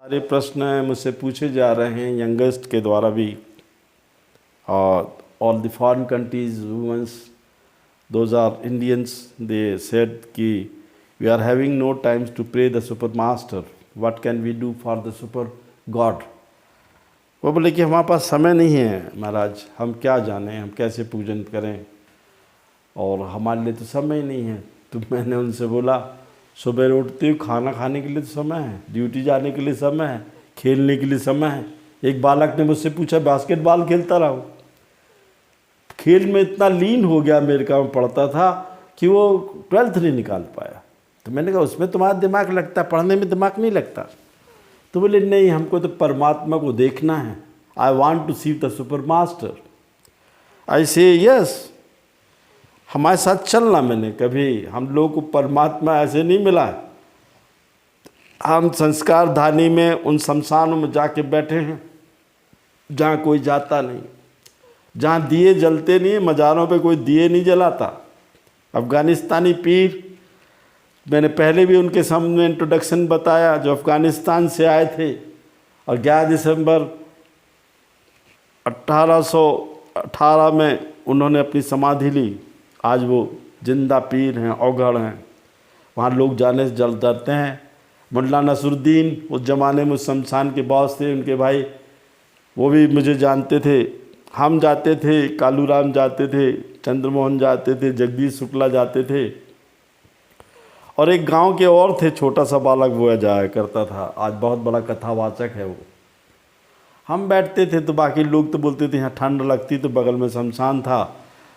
सारे प्रश्न मुझसे पूछे जा रहे हैं यंगेस्ट के द्वारा भी, और all the foreign countries womens those are Indians they said कि we are having no times to pray the super master, what can we do for the super god. वो बोले कि हमारे पास समय नहीं है महाराज, हम क्या जानें, हम कैसे पूजन करें और हमारे लिए तो समय नहीं है। तो मैंने उनसे बोला सुबह उठते हुए खाना खाने के लिए तो समय है, ड्यूटी जाने के लिए समय है, खेलने के लिए समय है। एक बालक ने मुझसे पूछा बास्केटबॉल खेलता रहा, खेल में इतना लीन हो गया, अमेरिका में पढ़ता था कि वो 12th नहीं निकाल पाया। तो मैंने कहा उसमें तुम्हारा दिमाग लगता है, पढ़ने में दिमाग नहीं लगता। तो बोले नहीं, हमको तो परमात्मा को देखना है, I want to see the super master. I say yes, हमारे साथ चलना। मैंने कभी हम लोग को परमात्मा ऐसे नहीं मिला है। हम संस्कार धानी में उन शमशानों में जाके बैठे हैं जहाँ कोई जाता नहीं, जहाँ दिए जलते नहीं, मज़ारों पे कोई दिए नहीं जलाता। अफ़गानिस्तानी पीर, मैंने पहले भी उनके सामने इंट्रोडक्शन बताया, जो अफ़गानिस्तान से आए थे और 11 दिसंबर 1818 में उन्होंने अपनी समाधि ली। आज वो जिंदा पीर हैं, औघड़ हैं, वहाँ लोग जाने से जल डरते हैं। मुल्ला नसरुद्दीन उस ज़माने में उस शमशान के बॉस थे, उनके भाई, वो भी मुझे जानते थे। हम जाते थे, कालूराम जाते थे, चंद्रमोहन जाते थे, जगदीश शुक्ला जाते थे, और एक गांव के और थे, छोटा सा बालक, वो जाया करता था, आज बहुत बड़ा कथावाचक है वो। हम बैठते थे तो बाकी लोग तो बोलते थे यहाँ ठंड लगती, तो बगल में शमशान था,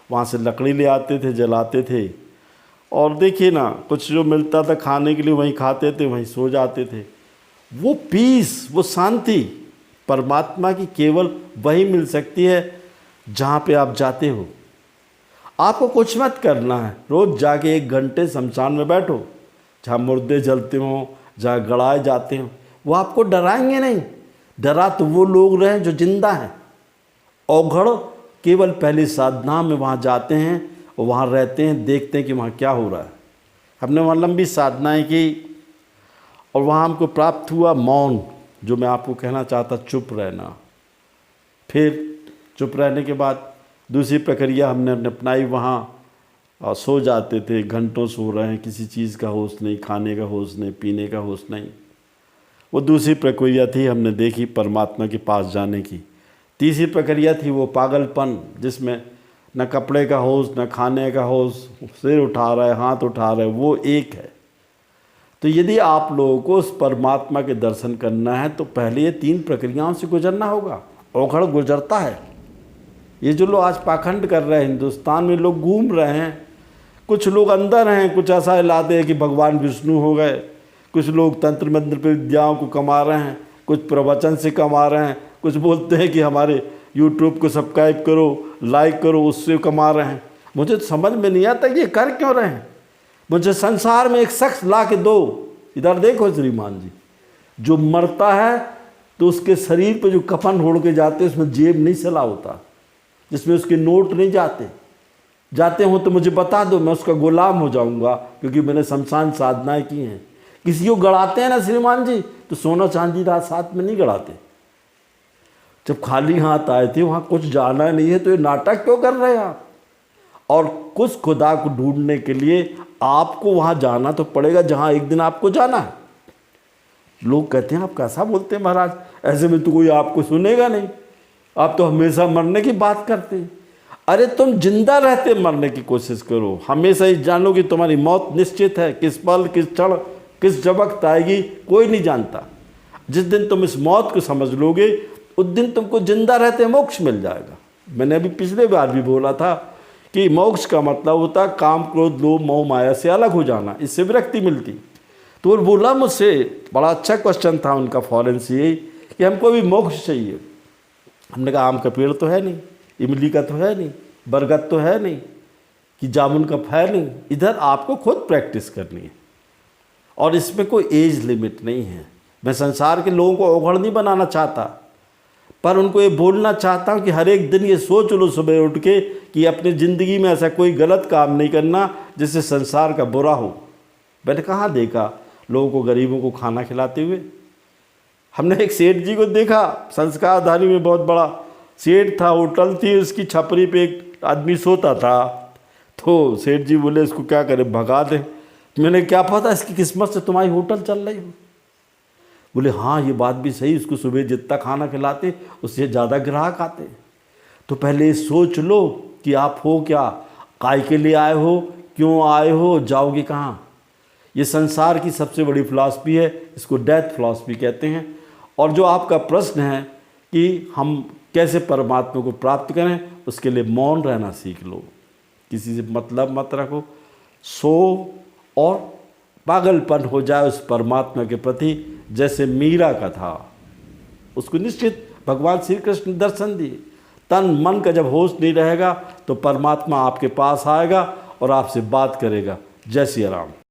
वहाँ से लकड़ी ले आते थे, जलाते थे, और देखिए ना कुछ जो मिलता था खाने के लिए वहीं खाते थे, वहीं सो जाते थे। वो पीस, वो शांति परमात्मा की केवल वही मिल सकती है जहाँ पे आप जाते हो। आपको कुछ मत करना है, रोज़ जाके 1 घंटे शमशान में बैठो, जहाँ मुर्दे जलते हों, जहाँ गड़ाए जाते हों। वो आपको डराएंगे नहीं, डरा तो वो लोग रहे जो जिंदा हैं। औघड़ केवल पहली साधना में वहाँ जाते हैं और वहाँ रहते हैं, देखते हैं कि वहाँ क्या हो रहा है। हमने वहाँ लंबी साधनाएं की और वहाँ हमको प्राप्त हुआ मौन, जो मैं आपको कहना चाहता, चुप रहना। फिर चुप रहने के बाद दूसरी प्रक्रिया हमने अपनाई, वहाँ सो जाते थे, घंटों सो रहे हैं, किसी चीज़ का होश नहीं, खाने का होश नहीं, पीने का होश नहीं। वो दूसरी प्रक्रिया थी हमने देखी परमात्मा के पास जाने की। तीसरी प्रक्रिया थी वो पागलपन, जिसमें न कपड़े का होश, न खाने का होश, सिर उठा रहा है, हाथ उठा रहा है, वो एक है। तो यदि आप लोगों को उस परमात्मा के दर्शन करना है तो पहले ये 3 प्रक्रियाओं से गुजरना होगा। औघड़ गुजरता है। ये जो लोग आज पाखंड कर रहे हैं, हिंदुस्तान में लोग घूम रहे हैं, कुछ लोग अंदर हैं, कुछ ऐसा हिलाते हैं कि भगवान विष्णु हो गए, कुछ लोग तंत्र मंत्र पर विद्याओं को कमा रहे हैं, कुछ प्रवचन से कमा रहे हैं, कुछ बोलते हैं कि हमारे यूट्यूब को सब्सक्राइब करो, लाइक करो, उससे कमा रहे हैं। मुझे तो समझ में नहीं आता ये कर क्यों रहे हैं। मुझे संसार में एक शख्स ला के दो, इधर देखो श्रीमान जी, जो मरता है तो उसके शरीर पे जो कफन ओढ़ के जाते हैं उसमें जेब नहीं सला होता, जिसमें उसके नोट नहीं जाते हो तो मुझे बता दो, मैं उसका गुलाम हो जाऊंगा, क्योंकि मैंने शमशान साधनाएं की हैं। किसी को गड़ाते हैं ना श्रीमान जी, तो सोना चांदी रात साथ में नहीं गड़ाते। जब खाली हाथ आए थे, वहाँ कुछ जाना नहीं है, तो ये नाटक क्यों कर रहे हैं आप। और कुछ खुदा को ढूंढने के लिए आपको वहाँ जाना तो पड़ेगा जहाँ एक दिन आपको जाना है। लोग कहते हैं आप कैसा बोलते हैं महाराज, ऐसे में तो कोई आपको सुनेगा नहीं, आप तो हमेशा मरने की बात करते हैं। अरे तुम जिंदा रहते मरने की कोशिश करो, हमेशा ही जानो कि तुम्हारी मौत निश्चित है। किस पल, किस क्षण, किस वक्त आएगी कोई नहीं जानता। जिस दिन तुम इस मौत को समझ लोगे उस दिन तुमको जिंदा रहते मोक्ष मिल जाएगा। मैंने अभी पिछले बार भी बोला था कि मोक्ष का मतलब होता है काम, क्रोध, लोभ, मोह, माया से अलग हो जाना, इससे विरक्ति मिलती। तो वो बोला मुझसे, बड़ा अच्छा क्वेश्चन था उनका फॉरेन से, कि हमको भी मोक्ष चाहिए। हमने कहा आम का पेड़ तो है नहीं, इमली का तो है नहीं, बरगद तो है नहीं, कि जामुन का है नहीं। इधर आपको खुद प्रैक्टिस करनी है और इसमें कोई एज लिमिट नहीं है। मैं संसार के लोगों को औघड़ नहीं बनाना चाहता, पर उनको ये बोलना चाहता हूँ कि हर एक दिन ये सोच लो सुबह उठ के कि अपनी ज़िंदगी में ऐसा कोई गलत काम नहीं करना जिससे संसार का बुरा हो। मैंने कहाँ देखा लोगों को, गरीबों को खाना खिलाते हुए। हमने एक सेठ जी को देखा, संस्कारधारी में बहुत बड़ा सेठ था, होटल थी, उसकी छपरी पे एक आदमी सोता था। तो सेठ जी बोले इसको क्या करें, भगा दें। मैंने क्या पता इसकी किस्मत से तुम्हारी होटल चल रही हो। बोले हाँ ये बात भी सही, उसको सुबह जितना खाना खिलाते उससे ज़्यादा ग्राहक आते। तो पहले सोच लो कि आप हो क्या, काय के लिए आए हो, क्यों आए हो, जाओगे कहाँ। ये संसार की सबसे बड़ी फिलॉसफी है, इसको डेथ फिलॉसफी कहते हैं। और जो आपका प्रश्न है कि हम कैसे परमात्मा को प्राप्त करें, उसके लिए मौन रहना सीख लो, किसी से मतलब मत रखो, सो और पागलपन हो जाए उस परमात्मा के प्रति, जैसे मीरा का था। उसको निश्चित भगवान श्री कृष्ण दर्शन दिए। तन मन का जब होश नहीं रहेगा तो परमात्मा आपके पास आएगा और आपसे बात करेगा। जय सिया राम।